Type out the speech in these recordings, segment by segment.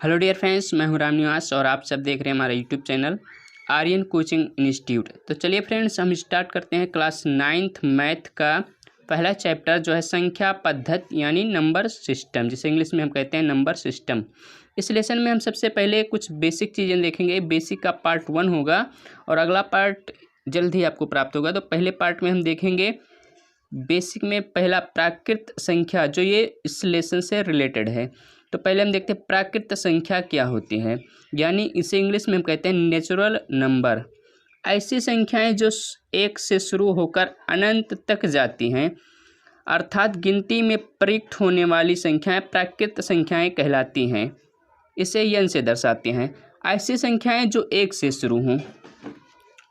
Hello dear friends, मैं हूं राम निवास और आप सब देख रहे हैं हमारा YouTube channel Aryan coaching institute. तो चलिए फ्रेंड्स, हम स्टार्ट करते हैं क्लास 9th मैथ का पहला चैप्टर जो है संख्या पद्धति यानी नंबर सिस्टम, जिसे इंग्लिश में हम कहते हैं नंबर सिस्टम। इस लेसन में हम सबसे पहले कुछ बेसिक चीज़ें देखेंगे। बेसिक का पार्ट 1 होगा और अगला पार्ट जल्द ही आपको प्राप्त होगा। तो पहले पार्ट में हम देखेंगे बेसिक में पहला प्राकृत संख्या, जो ये इस लेसन से रिलेटेड है। तो पहले हम देखते हैं प्राकृत संख्या क्या होती है, यानी इसे इंग्लिश में हम कहते हैं नेचुरल नंबर। ऐसी संख्याएं जो 1 से शुरू होकर अनंत तक जाती हैं, अर्थात गिनती में प्रयुक्त होने वाली संख्याएं प्राकृत संख्याएं कहलाती हैं। इसे यन से दर्शाते हैं। ऐसी संख्याएं जो 1 से शुरू हों,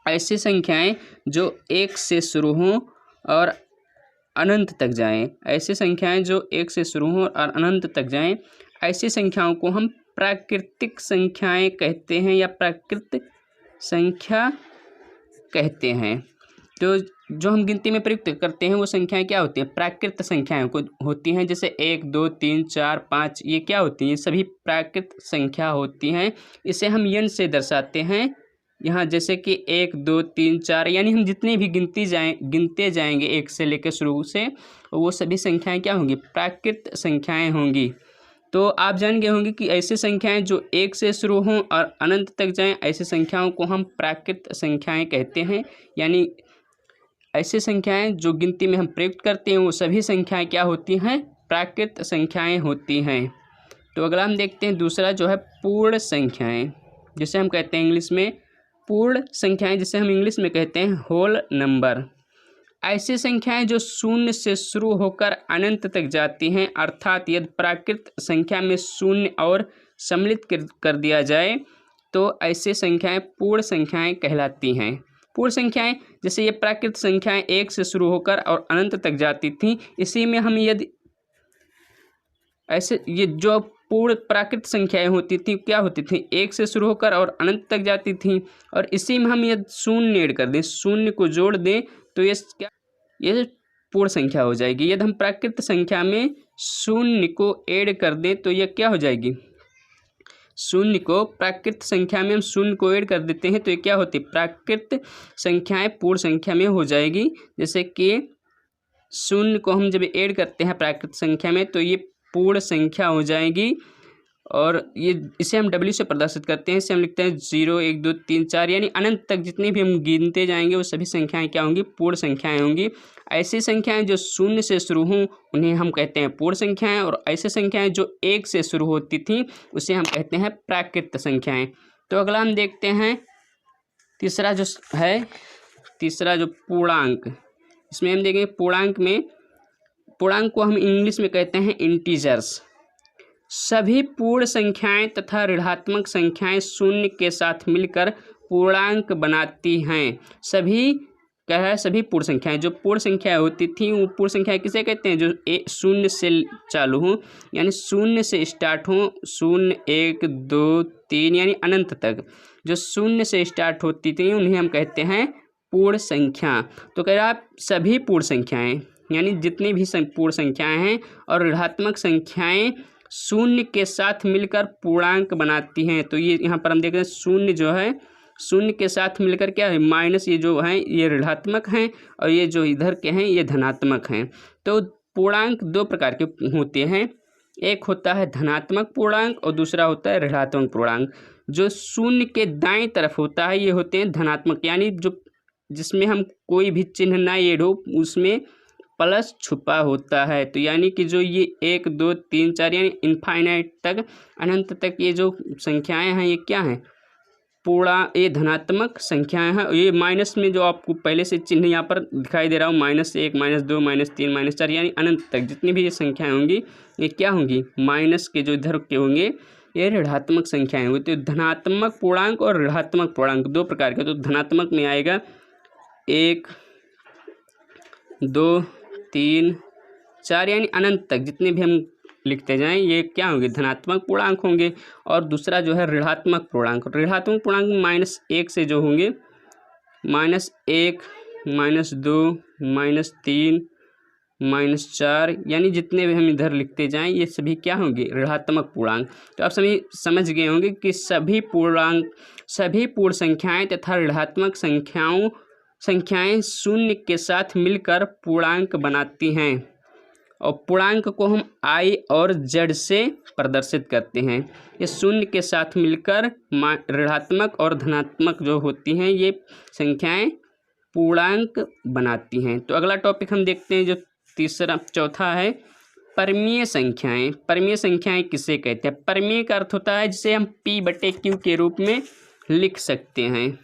ऐसी संख्याएं जो 1 से शुरू हों और अनंत तक जाएं, ऐसी संख्याएं जो 1 से शुरू हों और अनंत तक जाएं, ऐसी संख्याओं को हम प्राकृतिक संख्याएं कहते हैं या प्राकृत संख्या कहते हैं। तो जो हम गिनती में प्रयुक्त करते हैं वो संख्याएं क्या होती हैं? प्राकृत संख्याएं को होती हैं। जैसे 1 2 3 4 5 ये क्या होती हैं? ये सभी प्राकृत संख्या होती हैं। इसे हम यन से दर्शाते हैं। यहाँ जैसे कि 1 2 3 4 यानी हम जितनी भी गिनते जाएंगे 1 से लेकर शुरू से, वो सभी संख्याएं क्या होंगी? प्राकृत संख्याएं होंगी। तो आप जान गए होंगे कि ऐसी संख्याएं जो 1 से शुरू हों और अनंत तक जाएं, ऐसी संख्याओं को हम प्राकृत संख्याएं कहते हैं। यानी ऐसी संख्याएं जो गिनती में हम प्रयुक्त करते हैं वो सभी संख्याएं क्या होती हैं? प्राकृत संख्याएं होती हैं। तो अगला हम देखते हैं दूसरा जो है पूर्ण संख्याएं, जिसे हम कहते हैं इंग्लिश में पूर्ण संख्याएं, जिसे हम इंग्लिश में कहते हैं होल नंबर। ऐसी संख्याएं जो 0 से शुरू होकर अनंत तक जाती हैं, अर्थात यदि प्राकृत संख्या में 0 और सम्मिलित कर दिया जाए तो ऐसी संख्याएं पूर्ण संख्याएं कहलाती हैं। पूर्ण संख्याएं जैसे ये प्राकृत संख्याएं 1 से शुरू होकर और अनंत तक जाती थीं, इसी में हम यदि ऐसे ये जो पूर्ण प्राकृत संख्याएं होती थी क्या होती थी? 1 से शुरू होकर और अनंत तक जाती थी, और इसी में हम यदि 0 ऐड कर दें, 0 को जोड़ दें, तो ये पूर्ण संख्या हो जाएगी। यदि हम प्राकृत संख्या में 0 को ऐड कर दें तो ये क्या हो जाएगी? 0 को प्राकृत संख्या में हम 0 को ऐड कर देते हैं तो ये क्या होती है? प्राकृत संख्याएं पूर्ण संख्या में हो जाएगी। जैसे कि 0 को हम जब ऐड करते हैं प्राकृत संख्या में तो ये पूर्ण संख्या हो जाएगी, और ये इसे हम W से प्रदर्शित करते हैं। इसे हम लिखते हैं 0 1 2 3 4, यानी अनंत तक जितनी भी हम गिनते जाएंगे वो सभी संख्याएं क्या होंगी? पूर्ण संख्याएं होंगी। ऐसी संख्याएं जो 0 से शुरू हों उन्हें हम कहते हैं पूर्ण संख्याएं, और ऐसी संख्याएं जो 1 से शुरू होती थी उसे हम कहते हैं प्राकृत संख्याएं। तो अगला हम देखते हैं तीसरा जो पूर्णांक। इसमें हम देखेंगे पूर्णांक को हम इंग्लिश में कहते हैं इंटीजर्स। सभी पूर्ण संख्याएं तथा ऋणात्मक संख्याएं 0 के साथ मिलकर पूर्णांक बनाती हैं। सभी पूर्ण संख्याएं जो पूर्ण संख्याएं होती थी वो पूर्ण संख्याएं किसे कहते हैं? जो 0 से चालू हों, यानी 0 से स्टार्ट हों, 0 1 2 3 यानी अनंत तक जो 0 से स्टार्ट होती थी उन्हें हम कहते हैं पूर्ण संख्या। तो कह रहा आप सभी पूर्ण संख्याएं यानी जितनी भी पूर्ण संख्याएं हैं और ऋणात्मक संख्याएं 0 के साथ मिलकर पूर्णांक बनाती हैं। तो ये यहाँ पर हम देख रहे हैं 0 जो है 0 के साथ मिलकर क्या है? माइनस, ये जो हैं ये ऋणात्मक हैं और ये जो इधर के हैं ये धनात्मक हैं। तो पूर्णांक 2 प्रकार के होते हैं, एक होता है धनात्मक पूर्णांक और दूसरा होता है ऋणात्मक पूर्णांक। जो 0 के दाएं तरफ होता है ये होते हैं धनात्मक, यानी जिसमें हम कोई भी चिन्ह ना ऐड हो उसमें प्लस छुपा होता है। तो यानी कि जो ये 1 2 3 4 यानी इनफाइनाइट तक अनंत तक ये जो संख्याएं हैं ये क्या हैं? ये धनात्मक संख्याएं हैं। ये माइनस में जो आपको पहले से चिन्ह यहाँ पर दिखाई दे रहा हो, -1 -2 -3 -4 यानी अनंत तक जितनी भी ये संख्याएं होंगी ये क्या होंगी? माइनस के जो इधर के होंगे ये ऋणात्मक संख्याएं होंगी। तो धनात्मक पूर्णांक और ऋणात्मक पूर्णांक 2 प्रकार के। तो धनात्मक में आएगा 1 2 3 4 यानी अनंत तक जितने भी हम लिखते जाएं ये क्या होंगे? धनात्मक पूर्णांक होंगे। और दूसरा जो है ऋणात्मक पूर्णांक। ऋणात्मक पूर्णांक -1 से जो होंगे, -1 -2 -3 -4, यानी जितने भी हम इधर लिखते जाएं ये सभी क्या होंगे, ऋणात्मक पूर्णांक। तो आप सभी समझ गए होंगे कि सभी पूर्ण संख्याएं तथा ऋणात्मक संख्याएं शून्य के साथ मिलकर पूर्णांक बनाती हैं और पूर्णांक को हम i और z से प्रदर्शित करते हैं। ये शून्य के साथ मिलकर ऋणात्मक और धनात्मक जो होती हैं ये संख्याएं पूर्णांक बनाती हैं। तो अगला टॉपिक हम देखते हैं, जो चौथा है परमीय संख्याएं। परमीय संख्याएं किसे कहते हैं? परमीय का अर्थ होता है जिसे हम p/q के रूप में लिख सकते हैं।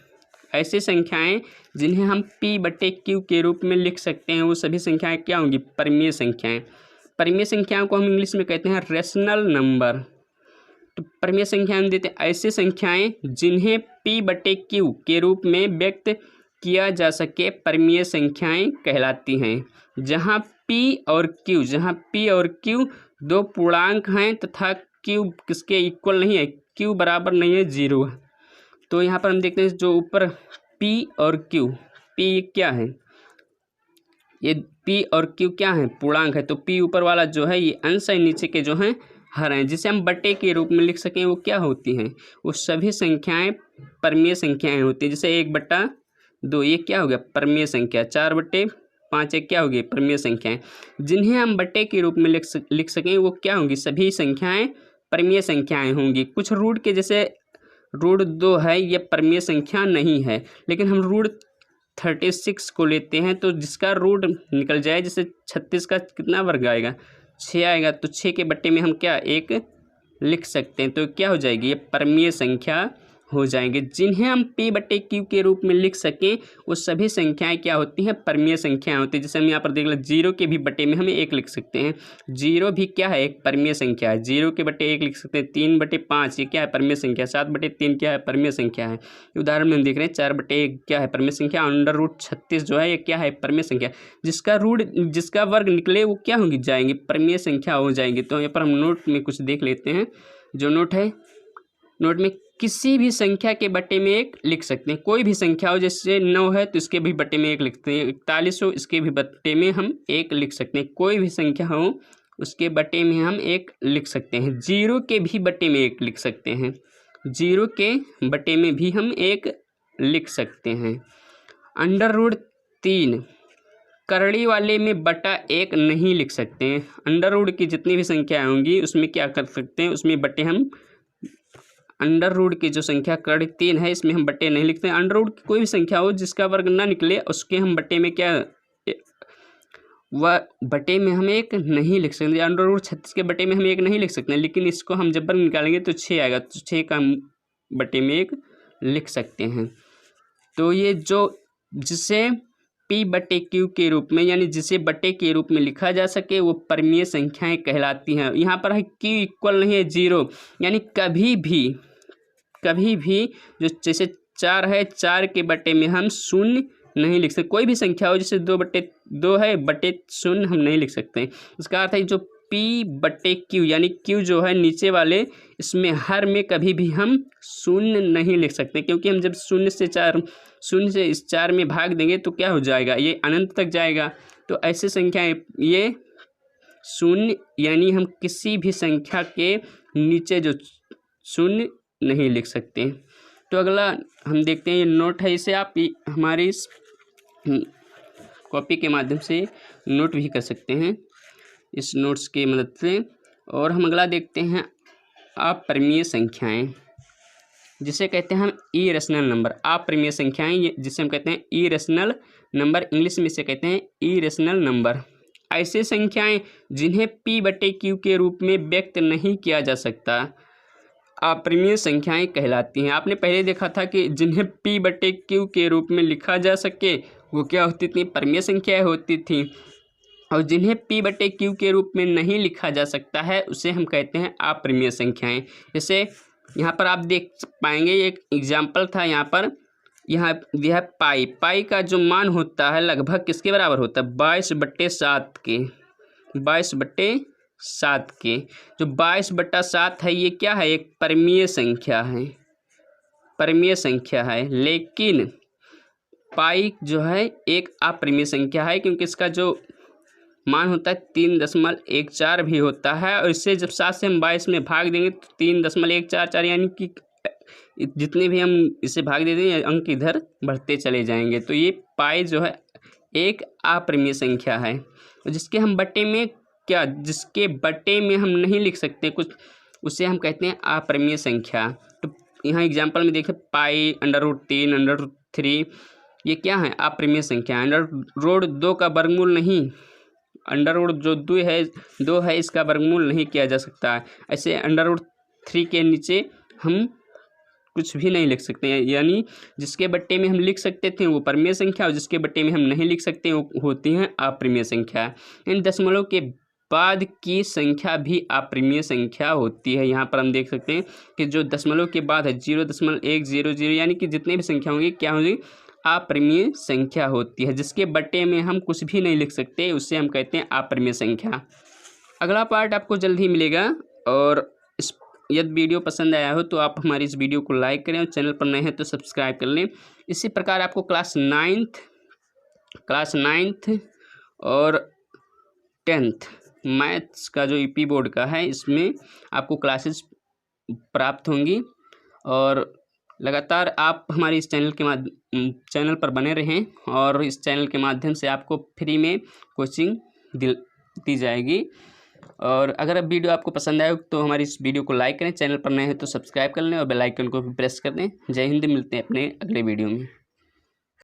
ऐसी संख्याएं जिन्हें हम p/q के रूप में लिख सकते हैं वो सभी संख्याएं क्या होंगी, परमीय संख्याएं। परमीय संख्याओं को हम इंग्लिश में कहते हैं रेशनल नंबर। तो परमीय संख्याएं देते हैं ऐसी संख्याएं जिन्हें p/q के रूप में व्यक्त किया जा सके, परमीय संख्याएं कहलाती हैं। जहां p और q दो पूर्णांक हैं तथा q किसके इक्वल नहीं है, q बराबर नहीं है 0। तो यहाँ पर हम देखते हैं जो ऊपर p और q, p क्या है, ये p और q क्या है, पूर्णांक है। तो p ऊपर वाला जो है ये अंश है, नीचे के जो हैं हर हैं, जिसे हम बटे के रूप में लिख सकें वो क्या होती हैं, वो सभी संख्याएं परमीय संख्याएं होती हैं। जैसे 1/2 ये क्या हो गया, परमीय संख्या। 4/5 ये क्या होगी, परमीय संख्याएं। जिन्हें हम बटे के रूप में लिख सकें वो क्या होंगी, सभी संख्याएं परमीय संख्याएं होंगी। कुछ रूट के जैसे √2 है ये परमीय संख्या नहीं है, लेकिन हम √36 को लेते हैं तो जिसका रूट निकल जाए, जैसे 36 का कितना वर्ग आएगा, 6 आएगा, तो 6 के बट्टे में हम क्या 1 लिख सकते हैं। तो क्या हो जाएगी, ये परमीय संख्या हो जाएंगे। जिन्हें हम p/q के रूप में लिख सकें वो सभी संख्याएं क्या होती हैं, परमीय संख्याएं होती हैं। जैसे हम यहाँ पर देख लें 0 के भी बटे में हम 1 लिख सकते हैं। 0 भी क्या है, एक परमीय संख्या है, 0 के बटे 1 लिख सकते हैं। 3/5 ये क्या है, परमीय संख्या। 7/3 क्या है, परमीय संख्या है। उदाहरण में हम देख रहे हैं 4/1 क्या है, परमीय संख्या। √36 जो है ये क्या है, परमीय संख्या। जिसका वर्ग निकले वो क्या होंगी, जाएंगे, परमीय संख्या हो जाएंगी। तो यहाँ पर हम नोट में कुछ देख लेते हैं। जो नोट है, नोट में किसी भी संख्या के बटे में 1 लिख सकते हैं। कोई भी संख्या हो, जैसे 9 है तो इसके भी बटे में 1 लिखते हैं। 41 हो इसके भी बटे में हम 1 लिख सकते हैं। कोई भी संख्या हो उसके बटे में हम 1 लिख सकते हैं। 0 के भी बटे में 1 लिख सकते हैं। 0 के बटे में भी हम 1 लिख सकते हैं। √3 करड़ी वाले में बटा 1 नहीं लिख सकते हैं। अंडर रूट की जितनी भी संख्याएं होंगी उसमें क्या कर सकते हैं, उसमें बटे हम अंडर रूट की जो संख्या करड़ी 3 है इसमें हम बटे नहीं लिखते हैं। अंडर रूट की कोई भी संख्या हो जिसका वर्ग ना निकले उसके हम बटे में क्या वह बटे में हम 1 नहीं लिख सकते। √36 के बटे में हम 1 नहीं लिख सकते हैं, लेकिन इसको हम जब वर्ग निकालेंगे तो 6 आएगा, तो 6 का बटे में 1 लिख सकते हैं। तो ये जो जिसे p/q के रूप में यानी जिसे बटे के रूप में लिखा जा सके वो परमीय संख्याएं कहलाती हैं। यहाँ पर है q इक्वल नहीं है 0, यानी कभी भी जो जैसे 4 है 4 के बटे में हम 0 नहीं लिख सकते। कोई भी संख्या हो जैसे 2/2 है, बटे 0 हम नहीं लिख सकते। इसका अर्थ है जो p/q यानी q जो है नीचे वाले इसमें हर में कभी भी हम 0 नहीं लिख सकते, क्योंकि हम जब 0 से इस 4 में भाग देंगे तो क्या हो जाएगा, ये अनंत तक जाएगा। तो ऐसे संख्याएं ये 0 यानी हम किसी भी संख्या के नीचे जो 0 नहीं लिख सकते। तो अगला हम देखते हैं, ये नोट है, इसे आप हमारी इस कॉपी के माध्यम से नोट भी कर सकते हैं इस नोट्स की मदद से। और हम अगला देखते हैं अपरिमेय संख्याएं, जिसे कहते हैं हम इरेशनल नंबर। अपरिमेय संख्याएं जिसे हम कहते हैं इरेशनल नंबर, इंग्लिश में इसे कहते हैं इरेशनल नंबर। ऐसे संख्याएं जिन्हें p/q के रूप में व्यक्त नहीं किया जा सकता अपरिमेय संख्याएं कहलाती हैं। आपने पहले देखा था कि जिन्हें p/q के रूप में लिखा जा सके वो क्या होती थी, परिमेय संख्याएं होती थी, और जिन्हें p/q के रूप में नहीं लिखा जा सकता है उसे हम कहते हैं अपरिमेय संख्याएं। जैसे यहाँ पर आप देख पाएंगे एक एग्जाम्पल था, यहाँ यह पाई का जो मान होता है लगभग किसके बराबर होता है, 22/7 के। 22/7 के जो 22/7 है ये क्या है, एक परिमेय संख्या है, परिमेय संख्या है। लेकिन पाई जो है एक अपरिमेय संख्या है, क्योंकि इसका जो मान होता है 3.14 भी होता है। और इससे जब 7 से हम 22 में भाग देंगे तो 3.144 यानी कि जितने भी हम इसे भाग दे दें अंक इधर बढ़ते चले जाएंगे। तो ये पाई जो है एक अपरिमेय संख्या है, और जिसके हम बट्टे में जिसके बट्टे में हम नहीं लिख सकते कुछ, उसे हम कहते हैं अपरिमेय संख्या। तो यहाँ एग्जाम्पल में देखें पाई √3 √3 ये क्या है अपरिमेय संख्या। √2 का वर्गमूल नहीं, अंडर जो 2 है इसका वर्गमूल नहीं किया जा सकता है। ऐसे √3 के नीचे हम कुछ भी नहीं लिख सकते हैं, यानी जिसके बट्टे में हम लिख सकते थे वो परिमेय संख्या, और जिसके बट्टे में हम नहीं लिख सकते वो होती हैं अपरिमेय संख्या। इन दशमलव के बाद की संख्या भी अपरिमेय संख्या होती है। यहाँ पर हम देख सकते हैं कि जो दशमलव के बाद है 0.100 यानी कि जितने भी संख्या होंगी क्या होगी अपरिमेय संख्या होती है। जिसके बट्टे में हम कुछ भी नहीं लिख सकते उससे हम कहते हैं अपरिमेय संख्या। अगला पार्ट आपको जल्द ही मिलेगा, और यदि वीडियो पसंद आया हो तो आप हमारी इस वीडियो को लाइक करें और चैनल पर नए हैं तो सब्सक्राइब कर लें। इसी प्रकार आपको क्लास 9th और 10th मैथ्स का जो यूपी बोर्ड का है इसमें आपको क्लासेस प्राप्त होंगी, और लगातार आप हमारे इस चैनल पर बने रहें, और इस चैनल के माध्यम से आपको फ्री में कोचिंग दी जाएगी। और अगर अब वीडियो आपको पसंद आए तो हमारी इस वीडियो को लाइक करें, चैनल पर नए हैं तो सब्सक्राइब कर लें और बेल आइकन को भी प्रेस कर दें। जय हिंद, मिलते हैं अपने अगले वीडियो में।